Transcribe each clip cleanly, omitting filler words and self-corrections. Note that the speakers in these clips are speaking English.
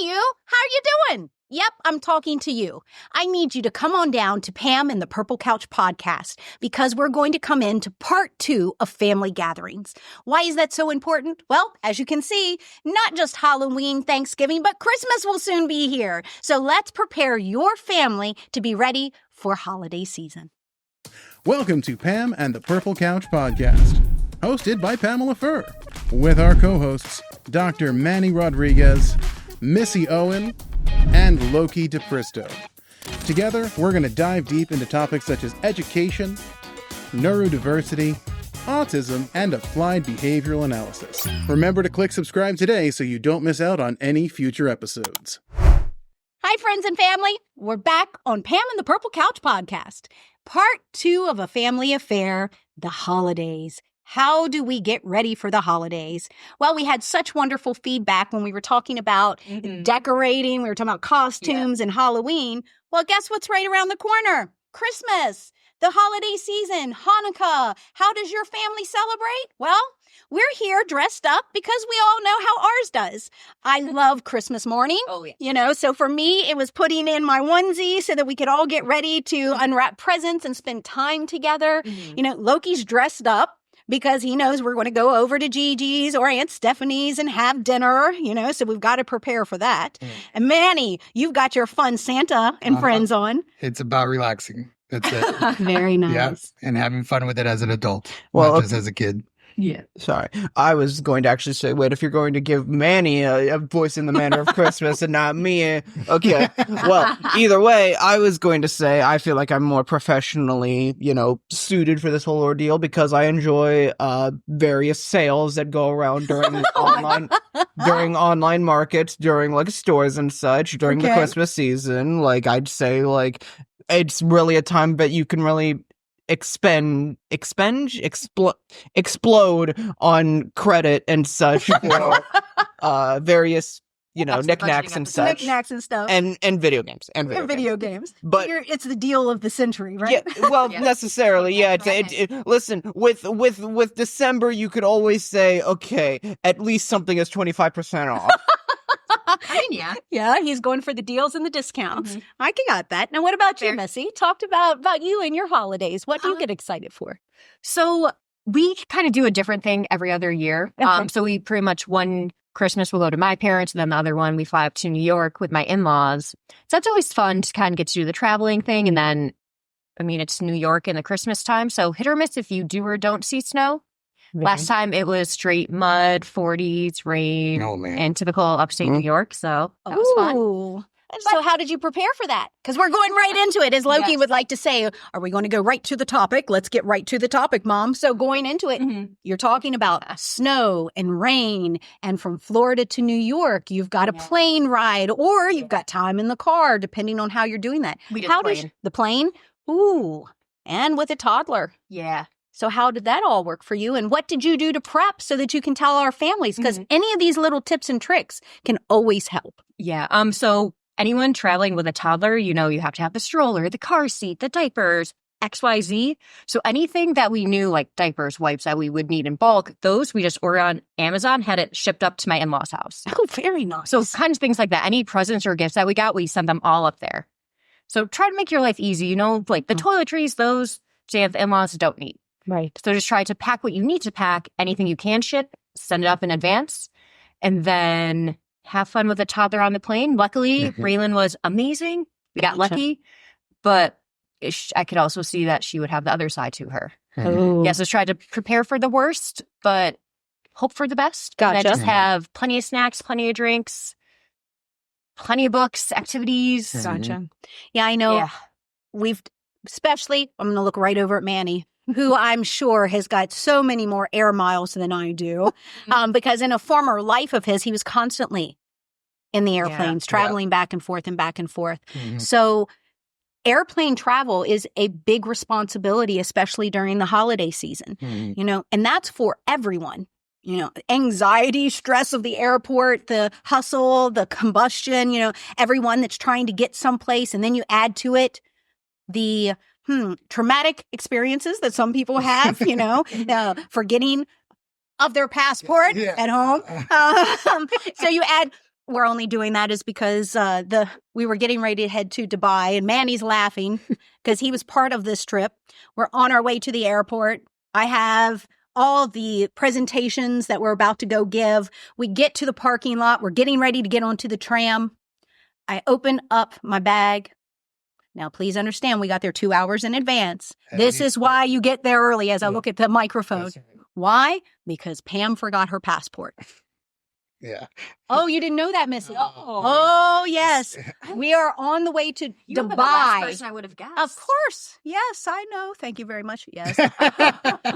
you. How are you doing? Yep, I'm talking to you. I need you to come on down to Pam and the Purple Couch podcast because we're going to come into part 2 of family gatherings. Why is that so important? Well, as you can see, not just Halloween, Thanksgiving, but Christmas will soon be here. So let's prepare your family to be ready for holiday season. Welcome to Pam and the Purple Couch podcast, hosted by Pamela Furr, with our co-hosts, Dr. Manny Rodriguez, Missy Owen, and Loki DePristo. Together, we're going to dive deep into topics such as education, neurodiversity, autism, and applied behavioral analysis. Remember to click subscribe today so you don't miss out on any future episodes. Hi, friends and family. We're back on Pam and the Purple Couch podcast. Part 2 of a family affair, the holidays. How do we get ready for the holidays? Well, we had such wonderful feedback when we were talking about decorating. We were talking about costumes and Halloween. Well, guess what's right around the corner? Christmas, the holiday season, Hanukkah. How does your family celebrate? Well, we're here dressed up because we all know how ours does. I love Christmas morning. Oh, yeah. You know, so for me, it was putting in my onesie so that we could all get ready to unwrap presents and spend time together. You know, Loki's dressed up because he knows we're going to go over to Gigi's or Aunt Stephanie's and have dinner, you know, so we've got to prepare for that. And Manny, you've got your fun Santa and friends on. It's about relaxing. That's it. Very nice. Yeah, and having fun with it as an adult, Well, not just as a kid. Yeah. Sorry. I was going to actually say, wait, if you're going to give Manny a voice in the manner of Christmas and not me, okay. Well, either way, I was going to say I feel like I'm more professionally, suited for this whole ordeal because I enjoy various sales that go around during online markets, during like stores and such, during the Christmas season. Like I'd say like it's really a time that you can really explode on credit and such for various, knickknacks and such. Knickknacks and stuff. And video games. And video games. But it's the deal of the century, right? Yeah, well, necessarily, yeah. Listen, with December, you could always say, okay, at least something is 25% off. I mean, yeah, he's going for the deals and the discounts. I got that. Now, what about you, Missy? Talked about you and your holidays. What do you get excited for? So we kind of do a different thing every other year. So we pretty much one Christmas we'll go to my parents, and then the other one we fly up to New York with my in-laws. So that's always fun to kind of get to do the traveling thing. And then, it's New York in the Christmas time. So hit or miss if you do or don't see snow. Last time it was straight mud, 40s, rain, and typical upstate New York. So that was fun. So how did you prepare for that? Because we're going right into it, as Loki would like to say. Are we going to go right to the topic? Let's get right to the topic, Mom. So going into it, you're talking about snow and rain. And from Florida to New York, you've got a plane ride or you've got time in the car, depending on how you're doing that. We did the plane? Ooh, and with a toddler. Yeah. So how did that all work for you? And what did you do to prep so that you can tell our families? Because any of these little tips and tricks can always help. Yeah. So anyone traveling with a toddler, you have to have the stroller, the car seat, the diapers, XYZ. So anything that we knew, like diapers, wipes that we would need in bulk, those we just ordered on Amazon, had it shipped up to my in-laws' house. Oh, very nice. So kinds of things like that. Any presents or gifts that we got, we sent them all up there. So try to make your life easy, like the toiletries, those the in-laws don't need. Right. So just try to pack what you need to pack, anything you can ship, send it up in advance, and then have fun with a toddler on the plane. Luckily, Raylan was amazing. We got lucky, but I could also see that she would have the other side to her. Oh. Yeah, so try to prepare for the worst, but hope for the best. Gotcha. And just have plenty of snacks, plenty of drinks, plenty of books, activities. Gotcha. Yeah, I know. Especially, I'm going to look right over at Manny, who I'm sure has got so many more air miles than I do. Because in a former life of his, he was constantly in the airplanes, traveling back and forth and back and forth. So airplane travel is a big responsibility, especially during the holiday season, and that's for everyone. Anxiety, stress of the airport, the hustle, the combustion, everyone that's trying to get someplace. And then you add to it the traumatic experiences that some people have, forgetting of their passport at home. So you add we're only doing that is because we were getting ready to head to Dubai, and Manny's laughing because he was part of this trip. We're on our way to the airport. I have all the presentations that we're about to go give. We get to the parking lot. We're getting ready to get onto the tram. I open up my bag. Now, please understand, we got there 2 hours in advance. This is why you get there early as I look at the microphone. Why? Because Pam forgot her passport. Yeah. Oh, you didn't know that, Missy? Oh, yes. We are on the way to You were Dubai. the last person I would have guessed. Of course. Yes, I know. Thank you very much. Yes.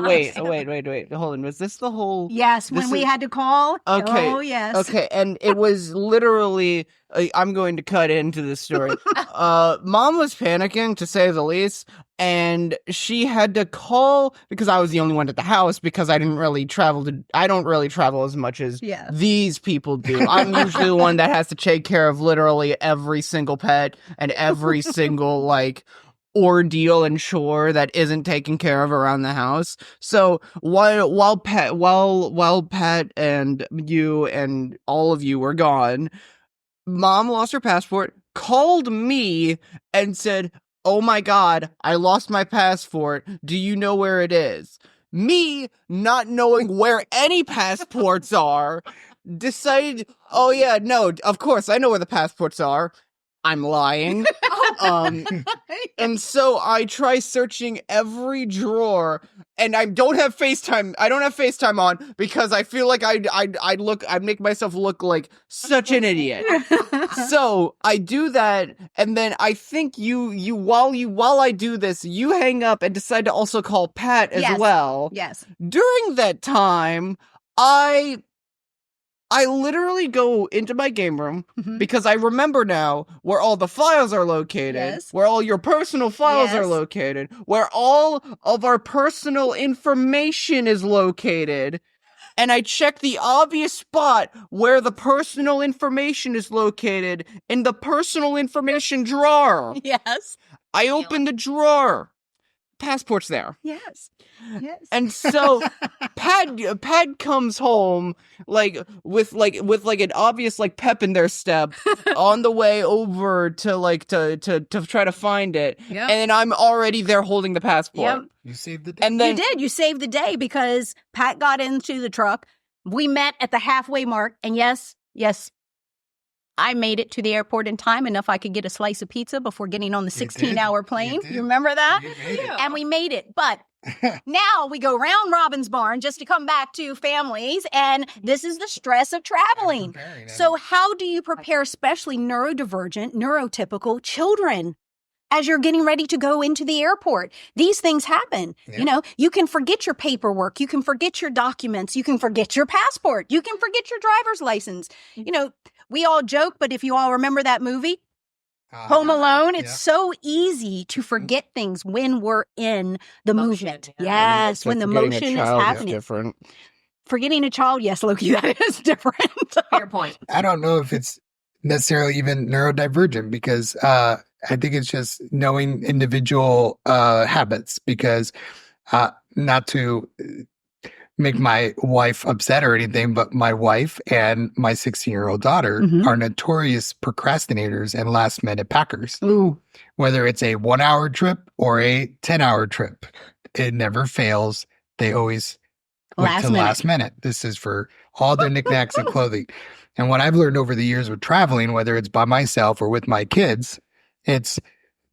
Wait. Hold on. Was this the whole? Yes, when This we is- had to call. Okay. Oh, yes. Okay, and it was literally. I'm going to cut into this story. Mom was panicking, to say the least, and she had to call because I was the only one at the house because I don't really travel as much as Yeah. these people do. I'm usually the one that has to take care of literally every single pet and every single ordeal and chore that isn't taken care of around the house. So while Pat and you and all of you were gone, Mom lost her passport, called me, and said, "Oh my God, I lost my passport. Do you know where it is?" Me, not knowing where any passports are, decided, "Oh yeah, no, of course, I know where the passports are. I'm lying." And so I try searching every drawer, and I don't have FaceTime. I don't have FaceTime on because I feel like I make myself look like such an idiot. So I do that, and then I think while I do this, you hang up and decide to also call Pat as Yes. well. Yes. During that time, I literally go into my game room Mhm. because I remember now where all the files are located, Yes. where all your personal files are Yes. located, where all of our personal information is located. And I check the obvious spot where the personal information is located in the personal information drawer. Yes. I open the drawer. Passport's there. Yes. Yes. And so Pat comes home with an obvious pep in their step on the way over to try to find it. Yep. And I'm already there holding the passport. Yep. You saved the day. And then You did. You saved the day because Pat got into the truck. We met at the halfway mark. And yes, I made it to the airport in time enough I could get a slice of pizza before getting on the You did. 16-hour You plane. did. You remember that? You made it. And we made it. But now we go round Robin's barn just to come back to families. And this is the stress of traveling. So how do you prepare especially neurodivergent, neurotypical children as you're getting ready to go into the airport? These things happen. Yeah. You know, you can forget your paperwork. You can forget your documents. You can forget your passport. You can forget your driver's license. You know, we all joke, but if you all remember that movie, Home Alone, it's so easy to forget things when we're in the Motion, movement. yeah. Yes, when the Forgetting a motion is child happening. different. Forgetting a child, yes, Loki, that is different. Fair point. I don't know if it's necessarily even neurodivergent because I think it's just knowing individual habits because not to make my wife upset or anything, but my wife and my 16-year-old daughter Mhm. are notorious procrastinators and last-minute packers. Ooh. Whether it's a 1-hour trip or a 10-hour trip, it never fails. They always wait Last till minute. last minute. This is for all their knickknacks and clothing. And what I've learned over the years with traveling, whether it's by myself or with my kids, it's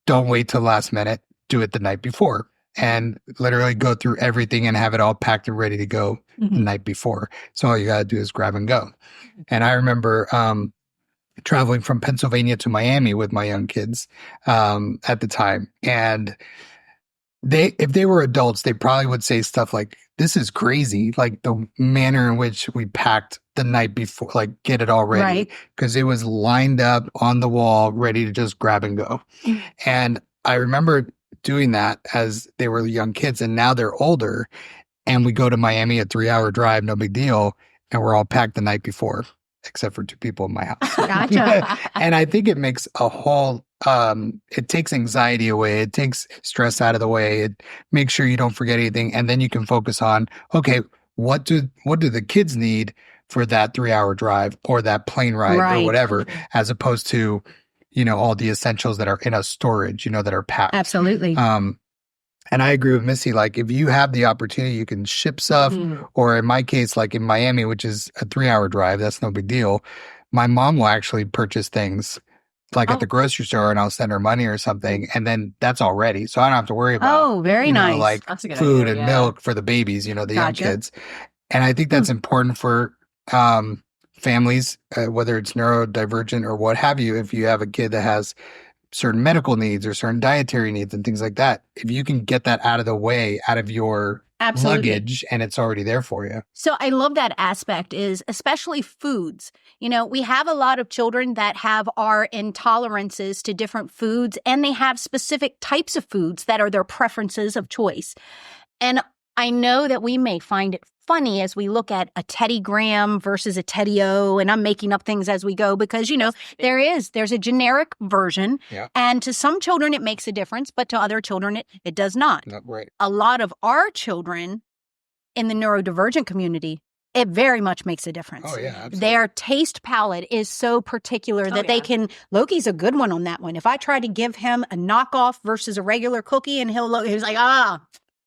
don't wait till last minute. Do it the night before and literally go through everything and have it all packed and ready to go the Mhm. night before. So all you got to do is grab and go. And I remember traveling from Pennsylvania to Miami with my young kids at the time. And if they were adults, they probably would say stuff like, "This is crazy." Like the manner in which we packed the night before, like get it all ready. Right. Because it was lined up on the wall, ready to just grab and go. And I remember doing that as they were young kids, and now they're older. And we go to Miami, a 3-hour drive, no big deal. And we're all packed the night before, except for 2 people in my house. Gotcha. And I think it makes a whole, it takes anxiety away. It takes stress out of the way. It makes sure you don't forget anything. And then you can focus on, okay, what do the kids need for that 3-hour drive or that plane ride Right. or whatever, as opposed to, all the essentials that are in a storage, that are packed. Absolutely. And I agree with Missy. Like, if you have the opportunity, you can ship stuff. Or in my case, like in Miami, which is a 3-hour drive, that's no big deal. My mom will actually purchase things like at the grocery store, and I'll send her money or something, and then that's all ready. So I don't have to worry about very nice. like That's a good food idea, and milk for the babies, the young Gotcha. kids. And I think that's important for families, whether it's neurodivergent or what have you. If you have a kid that has certain medical needs or certain dietary needs and things like that, if you can get that out of the way, out of your luggage, and it's already there for you. So I love that aspect, is especially foods. We have a lot of children that have our intolerances to different foods, and they have specific types of foods that are their preferences of choice. And I know that we may find it funny as we look at a Teddy Graham versus a Teddy O, and I'm making up things as we go because, there's a generic version. Yeah. And to some children, it makes a difference, but to other children, it does not. Right. A lot of our children in the neurodivergent community, it very much makes a difference. Oh, yeah, absolutely. Their taste palette is so particular that they can, Loki's a good one on that one. If I try to give him a knockoff versus a regular cookie, and he's like,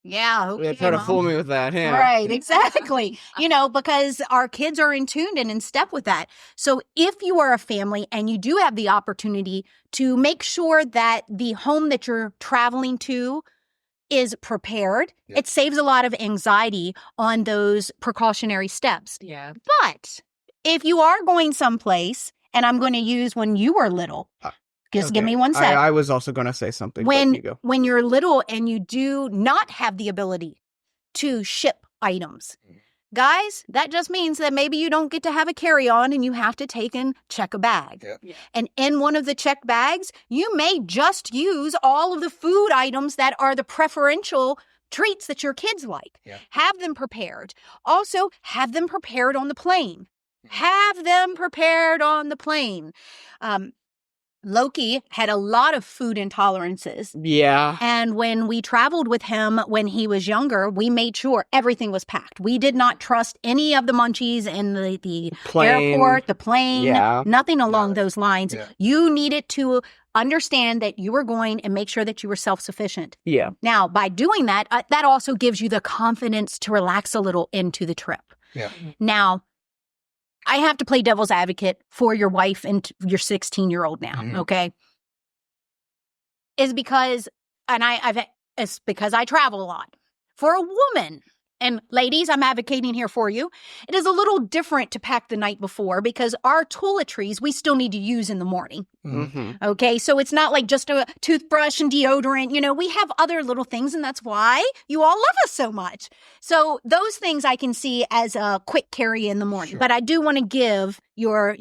yeah, okay, They try to Mom. fool me with that. Yeah. Right, exactly. Because our kids are in tune and in step with that. So if you are a family and you do have the opportunity to make sure that the home that you're traveling to is prepared, it saves a lot of anxiety on those precautionary steps. Yeah. But if you are going someplace, and I'm going to use when you were little, just give me one sec. I was also going to say something. but you go. When you're little and you do not have the ability to ship items, guys, that just means that maybe you don't get to have a carry-on and you have to take and check a bag. Yeah. And in one of the checked bags, you may just use all of the food items that are the preferential treats that your kids like. Yeah. Have them prepared. Also, have them prepared on the plane. Have them prepared on the plane. Loki had a lot of food intolerances. Yeah. And when we traveled with him when he was younger, we made sure everything was packed. We did not trust any of the munchies in the Plane. airport, the plane, Yeah. nothing along those lines. Yeah. You needed to understand that you were going and make sure that you were self-sufficient. Yeah. Now, by doing that, that also gives you the confidence to relax a little into the trip. Yeah. Now, I have to play devil's advocate for your wife and your 16-year-old now, okay? Is because, and it's because I travel a lot. For a woman, and ladies, I'm advocating here for you, it is a little different to pack the night before because our toiletries we still need to use in the morning. Mm-hmm. Okay, so it's not like just a toothbrush and deodorant. We have other little things, and that's why you all love us so much. So those things I can see as a quick carry in the morning. Sure. But I do want to give your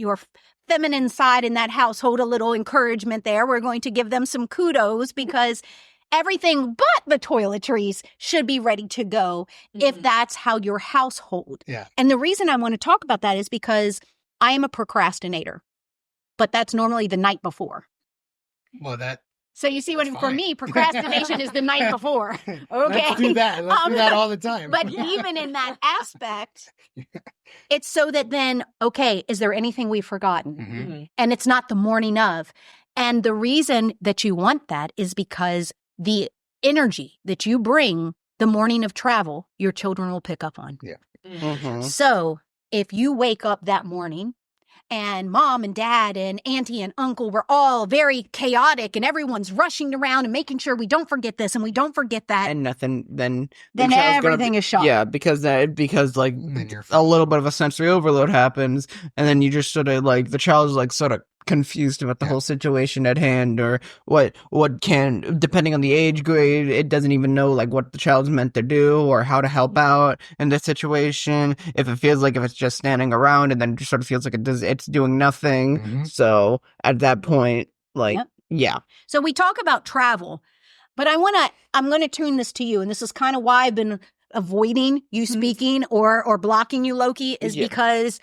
feminine side in that household a little encouragement there. We're going to give them some kudos because everything but the toiletries should be ready to go if that's how your household. Yeah. And the reason I want to talk about that is because I am a procrastinator, but that's normally the night before. Well, So you see, That's for fine. me, procrastination is the night before. Okay. Let's do that. Let's do that all the time. But even in that aspect, it's so that then, okay, is there anything we've forgotten? Mhm. And it's not the morning of. And the reason that you want that is because the energy that you bring the morning of travel, your children will pick up on. Mm-hmm. So if you wake up that morning and mom and dad and auntie and uncle were all very chaotic and everyone's rushing around and making sure we don't forget this and we don't forget that, And nothing, then then the child's gonna everything is shot. Yeah, because like And then you're a little bit of a sensory overload happens, and then you just sort of like the child's like sort of confused about the whole situation at hand, or what can, depending on the age grade, it doesn't even know like what the child's meant to do or how to help out in this situation. If it feels like if it's just standing around, and then it just sort of feels like it's doing nothing. Mhm. So at that point, like Yep. yeah, So we talk about travel, but I'm going to tune this to you. And this is kind of why I've been avoiding you speaking or blocking you, Loki, is Yeah. because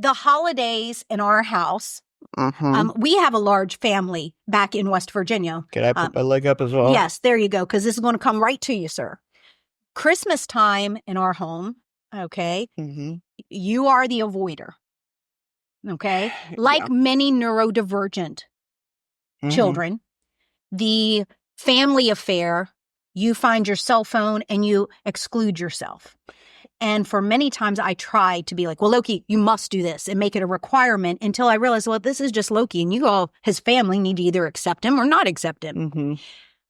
the holidays in our house, mm-hmm. we have a large family back in West Virginia. Can I put my leg up as well? Yes, there you go. Because this is going to come right to you, sir. Christmas time in our home okay? Mm-hmm. You are the avoider, okay? Like many neurodivergent children, the family affair, you find your cell phone and you exclude yourself. And for many times I tried to be like, well, Loki, you must do this and make it a requirement until I realized, well, this is just Loki and you all, his family, need to either accept him or not accept him. Mm-hmm.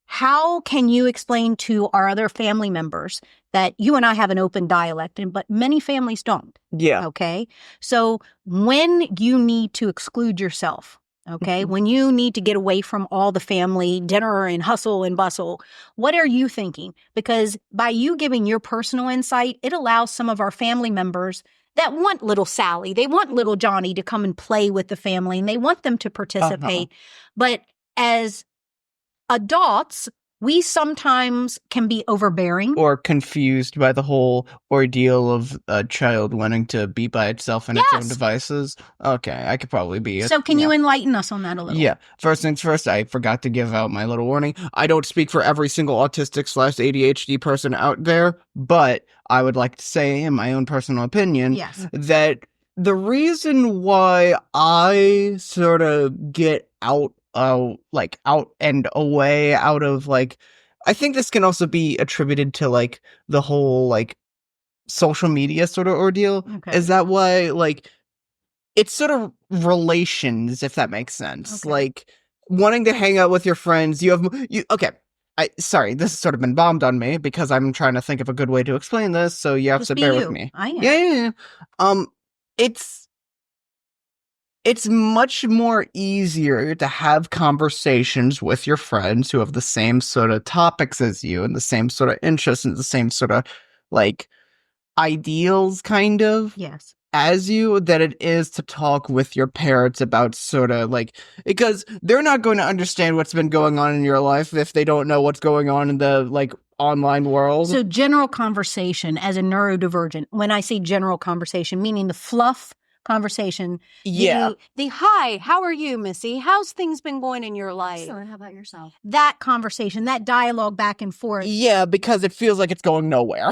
How can you explain to our other family members that you and I have an open dialect, but many families don't? Yeah. Okay. So when you need to exclude yourself, okay, when you need to get away from all the family dinner and hustle and bustle, what are you thinking? Because by you giving your personal insight, it allows some of our family members that want little Sally, they want little Johnny to come and play with the family and they want them to participate. But as adults, we sometimes can be overbearing. Or confused by the whole ordeal of a child wanting to be by itself in its own devices. Okay, I could probably be it. So can you enlighten us on that a little? Yeah. First things first, I forgot to give out my little warning. I don't speak for every single autistic/ADHD person out there, but I would like to say, in my own personal opinion, that the reason why I sort of get out and away out of I think this can also be attributed to the whole social media sort of ordeal. Is that why it's sort of relations, if that makes sense. Wanting to hang out with your friends, sorry, this has sort of been bombed on me because I'm trying to think of a good way to explain this, so you have to bear with me. I am. Yeah. It's much more easier to have conversations with your friends who have the same sort of topics as you and the same sort of interests and the same sort of ideals kind of as you than it is to talk with your parents about sort of because they're not going to understand what's been going on in your life if they don't know what's going on in the online world. So general conversation as a neurodivergent, when I say general conversation, meaning the fluff conversation. Yeah. The hi, how are you, Missy? How's things been going in your life? Excellent. How about yourself? That conversation, that dialogue back and forth. Yeah, because it feels like it's going nowhere.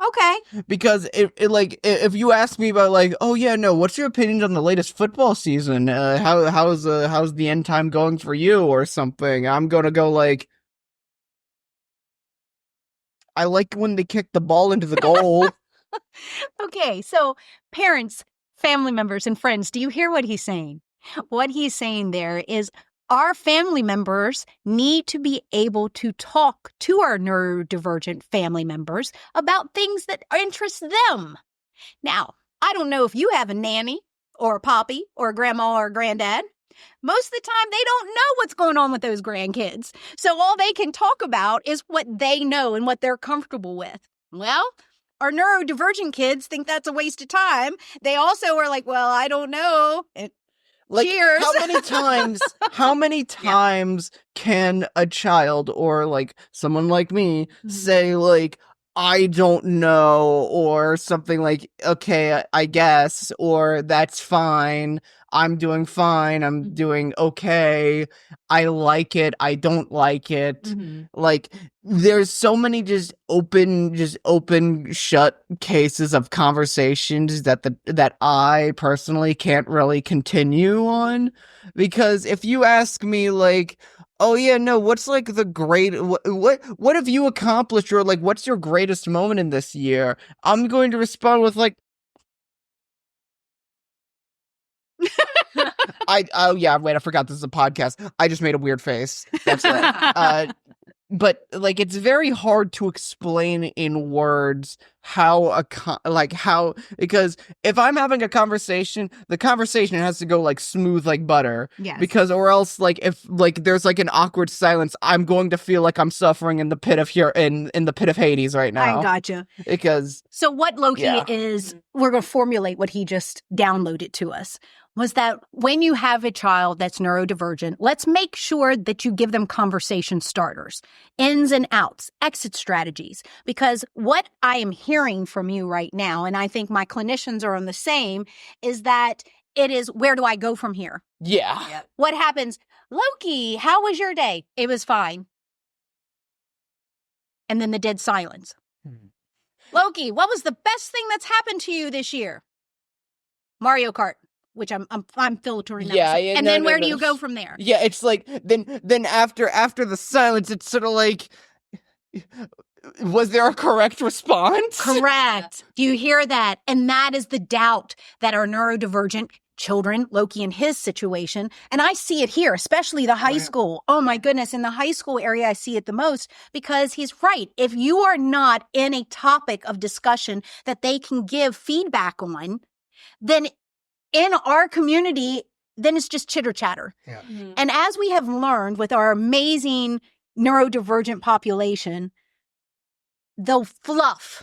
Okay. Because if you ask me about oh yeah, no, what's your opinion on the latest football season? How's the end time going for you or something? I'm gonna go I like when they kick the ball into the goal. Okay, so parents, family members, and friends, do you hear what he's saying? What he's saying there is our family members need to be able to talk to our neurodivergent family members about things that interest them. Now, I don't know if you have a nanny or a poppy or a grandma or a granddad. Most of the time, they don't know what's going on with those grandkids. So all they can talk about is what they know and what they're comfortable with. Well, our neurodivergent kids think that's a waste of time. They also are well, I don't know. Cheers. How many times can a child or someone like me say I don't know, or something okay, I guess, or that's fine, I'm doing fine, I'm doing okay, I like it, I don't like it. There's so many just open shut cases of conversations that I personally can't really continue on, because if you ask me oh yeah, no, what's the great what have you accomplished, or what's your greatest moment in this year, I'm going to respond with oh yeah, wait, I forgot this is a podcast. I just made a weird face. That's it. But it's very hard to explain in words how because if I'm having a conversation, the conversation has to go smooth like butter. Yes. Because or else if there's an awkward silence, I'm going to feel like I'm suffering in the pit of in the pit of Hades right now. I gotcha. Because so what Loki is, we're going to formulate what he just downloaded to us. Was that when you have a child that's neurodivergent, let's make sure that you give them conversation starters, ins and outs, exit strategies. Because what I am hearing from you right now, and I think my clinicians are on the same, is that it is, where do I go from here? Yeah. What happens? Loki, how was your day? It was fine. And then the dead silence. Loki, what was the best thing that's happened to you this year? Mario Kart, which I'm filtering that. Yeah, myself. yeah, And no, then no, where no. do you go from there? Yeah, it's like then after the silence, it's sort of like, was there a correct response? Correct. Do you hear that? And that is the doubt that our neurodivergent children, Loki in his situation, and I see it here, especially the high school. Oh my goodness, in the high school area, I see it the most because he's right. If you are not in a topic of discussion that they can give feedback on, then in our community, then it's just chitter chatter. Yeah. Mhm. And as we have learned with our amazing neurodivergent population, the fluff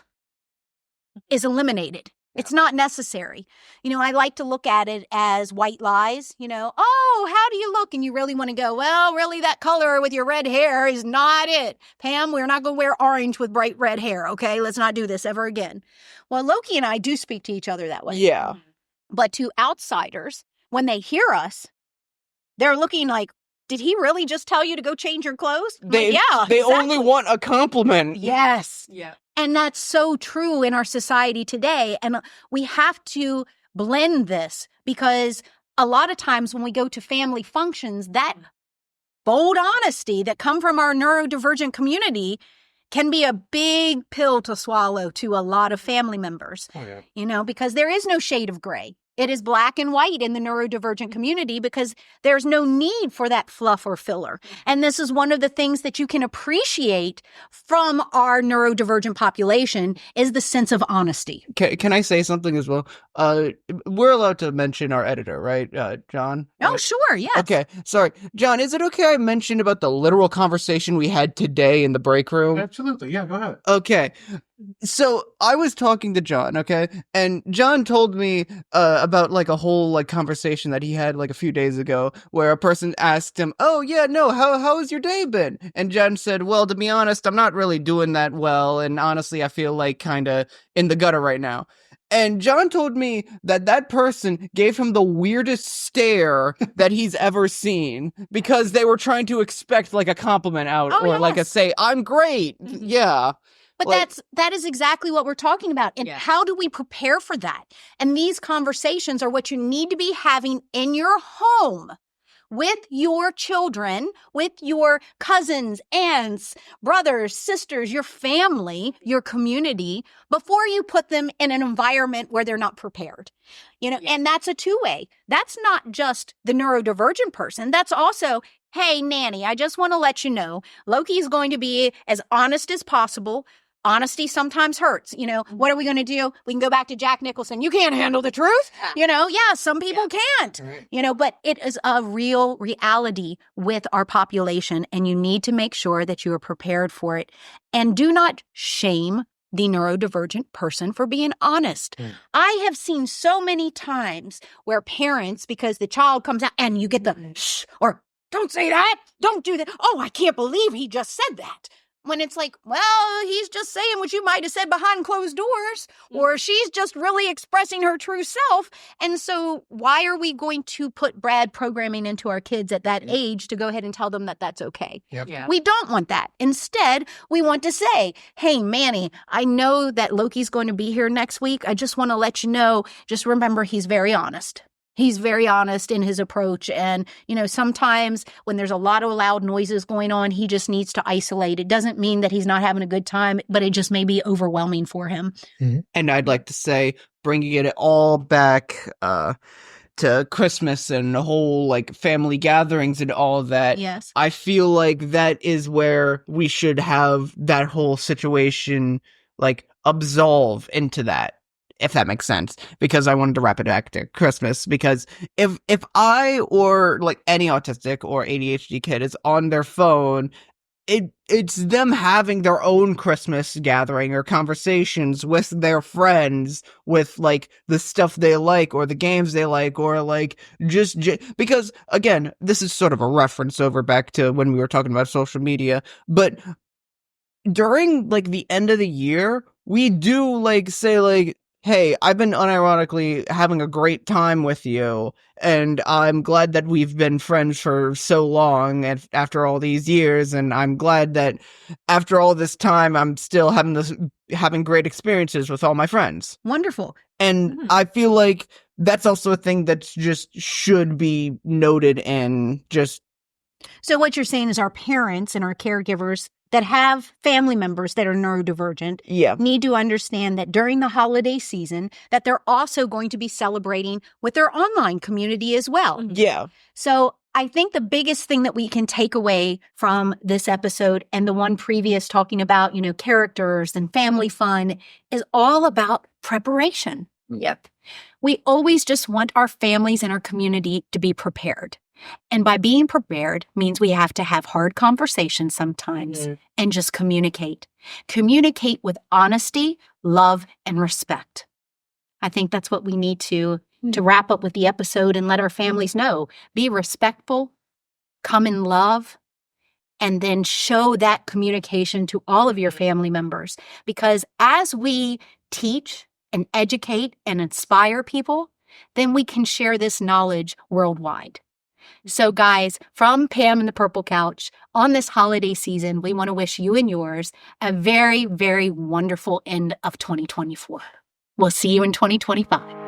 is eliminated. It's not necessary. I like to look at it as white lies, oh, how do you look? And you really want to go, well, really that color with your red hair is not it. Pam, we're not going to wear orange with bright red hair, okay? Let's not do this ever again. Well, Loki and I do speak to each other that way. Yeah. But to outsiders, when they hear us, they're looking like, did he really just tell you to go change your clothes? I'm like, yeah. They exactly. only want a compliment. Yes. Yeah. And that's so true in our society today. And we have to blend this because a lot of times when we go to family functions, that bold honesty that come from our neurodivergent community can be a big pill to swallow to a lot of family members, Oh, yeah. because there is no shade of gray. It is black and white in the neurodivergent community because there's no need for that fluff or filler. And this is one of the things that you can appreciate from our neurodivergent population is the sense of honesty. Can I say something as well? We're allowed to mention our editor, right, John? Oh, sure. Yes. Okay, sorry. John, is it okay I mentioned about the literal conversation we had today in the break room? Absolutely. Yeah, go ahead. Okay. So I was talking to John, okay? And John told me about like a whole like conversation that he had like a few days ago where a person asked him, "Oh, yeah, no, how has your day been?" And John said, "Well, to be honest, I'm not really doing that well, and honestly, I feel like kind of in the gutter right now." And John told me that person gave him the weirdest stare that he's ever seen because they were trying to expect like a compliment out Oh, or like a yes. say, "I'm great." Mhm. Yeah. But Like- that is exactly what we're talking about. And Yeah. how do we prepare for that? And these conversations are what you need to be having in your home with your children, with your cousins, aunts, brothers, sisters, your family, your community, before you put them in an environment where they're not prepared. Yeah. And that's a two-way. That's not just the neurodivergent person. That's also, hey, nanny, I just want to let you know, Loki is going to be as honest as possible. Honesty sometimes hurts. What are we going to do? We can go back to Jack Nicholson. You can't handle the truth. Yeah, some people can't. Right. But it is a real reality with our population, and you need to make sure that you are prepared for it. And do not shame the neurodivergent person for being honest. Mm. I have seen so many times where parents, because the child comes out and you get the shh or don't say that, don't do that. Oh, I can't believe he just said that. When it's like, well, he's just saying what you might have said behind closed doors, or she's just really expressing her true self. And so why are we going to put bad programming into our kids at that age to go ahead and tell them that that's okay? Yep. Yeah. We don't want that. Instead, we want to say, hey, Manny, I know that Loki's going to be here next week. I just want to let you know, just remember he's very honest. He's very honest in his approach. And, sometimes when there's a lot of loud noises going on, he just needs to isolate. It doesn't mean that he's not having a good time, but it just may be overwhelming for him. And I'd like to say, bringing it all back to Christmas and the whole like family gatherings and all of that. Yes. I feel like that is where we should have that whole situation like absolve into that, if that makes sense, because I wanted to wrap it back to Christmas. Because if I or like any autistic or ADHD kid is on their phone, it's them having their own Christmas gathering or conversations with their friends with like the stuff they like or the games they like or like just because again, this is sort of a reference over back to when we were talking about social media, but during like the end of the year, we do like say like, hey, I've been unironically having a great time with you, and I'm glad that we've been friends for so long and after all these years, and I'm glad that after all this time, I'm still having great experiences with all my friends. Wonderful. And I feel like that's also a thing that just should be noted and just... So what you're saying is our parents and our caregivers that have family members that are neurodivergent need to understand that during the holiday season that they're also going to be celebrating with their online community as well. Yeah. So I think the biggest thing that we can take away from this episode and the one previous talking about, characters and family fun is all about preparation. Yep. We always just want our families and our community to be prepared. And by being prepared means we have to have hard conversations sometimes and just communicate. Communicate with honesty, love, and respect. I think that's what we need to wrap up with the episode and let our families know. Be respectful, come in love, and then show that communication to all of your family members. Because as we teach and educate and inspire people, then we can share this knowledge worldwide. So guys, from Pam and the Purple Couch, on this holiday season, we want to wish you and yours a very, very wonderful end of 2024. We'll see you in 2025.